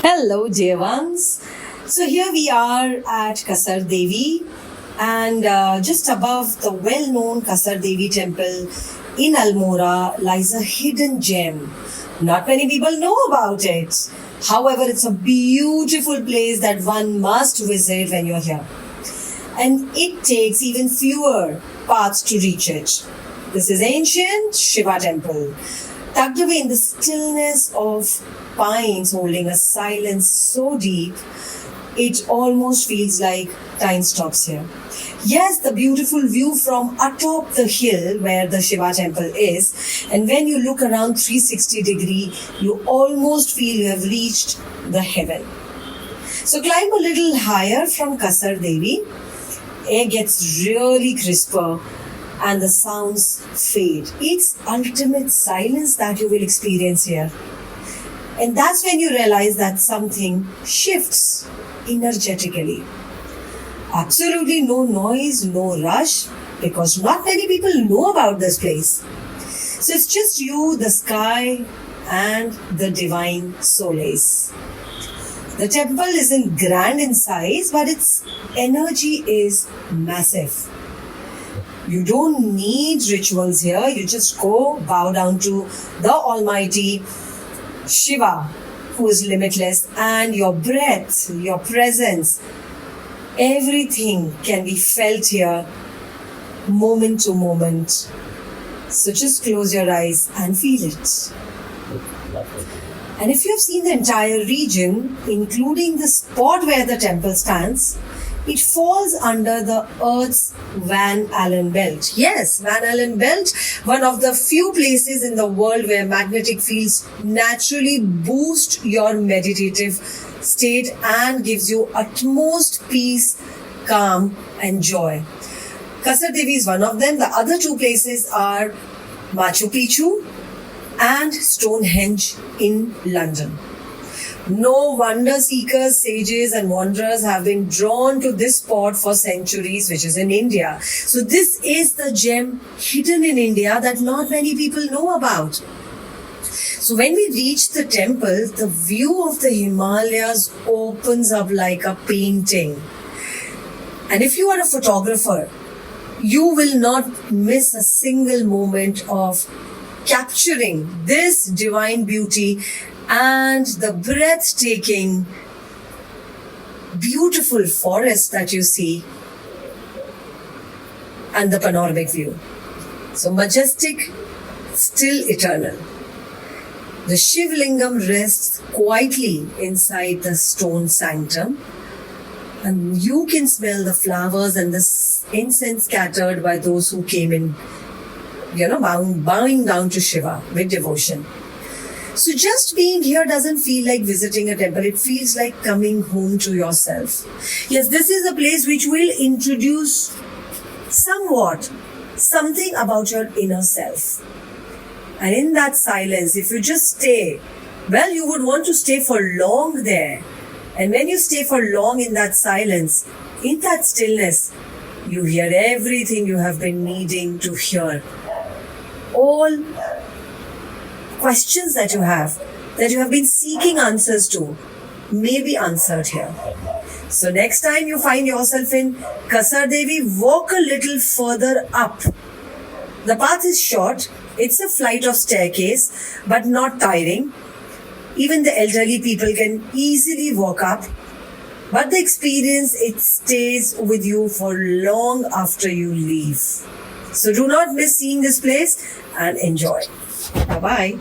Hello, dear ones. So here we are at Kasar Devi, and just above the well-known Kasar Devi temple in Almora lies a hidden gem. Not many people know about it. However, it's a beautiful place that one must visit when you're here. And it takes even fewer paths to reach it. This is ancient Shiva temple, tucked away in the stillness of pines, holding a silence so deep it almost feels like time stops here. Yes, the beautiful view from atop the hill where the Shiva temple is, and when you look around 360-degree, you almost feel you have reached the heaven. So climb a little higher from Kasar Devi. Air gets really crisper and the sounds fade. It's ultimate silence that you will experience here. And that's when you realize that something shifts energetically. Absolutely no noise, no rush, because not many people know about this place. So it's just you, the sky, and the divine solace. The temple isn't grand in size, but its energy is massive. You don't need rituals here. You just go bow down to the Almighty Shiva, who is limitless, and your breath, your presence, everything can be felt here moment to moment. So just close your eyes and feel it. And if you have seen the entire region, including the spot where the temple stands, it falls under the Earth's Van Allen belt. Yes, Van Allen belt, one of the few places in the world where magnetic fields naturally boost your meditative state and gives you utmost peace, calm, and joy. Kasar Devi is one of them. The other two places are Machu Picchu and Stonehenge in London. No wonder seekers, sages, and wanderers have been drawn to this spot for centuries, which is in India. So, this is the gem hidden in India that not many people know about. So, when we reach the temple, the view of the Himalayas opens up like a painting. And if you are a photographer, you will not miss a single moment of capturing this divine beauty and the breathtaking, beautiful forest that you see and the panoramic view. So majestic, still eternal. The Shiv Lingam rests quietly inside the stone sanctum, and you can smell the flowers and the incense scattered by those who came in, bowing down to Shiva with devotion. So just being here doesn't feel like visiting a temple. It feels like coming home to yourself. Yes, this is a place which will introduce something about your inner self. And in that silence, if you just stay, well, you would want to stay for long there. And when you stay for long in that silence, in that stillness, you hear everything you have been needing to hear. All questions that you have been seeking answers to, may be answered here. So next time you find yourself in Kasar Devi, walk a little further up. The path is short, it's a flight of staircase, but not tiring. Even the elderly people can easily walk up, but the experience, it stays with you for long after you leave. So do not miss seeing this place and enjoy. Bye-bye.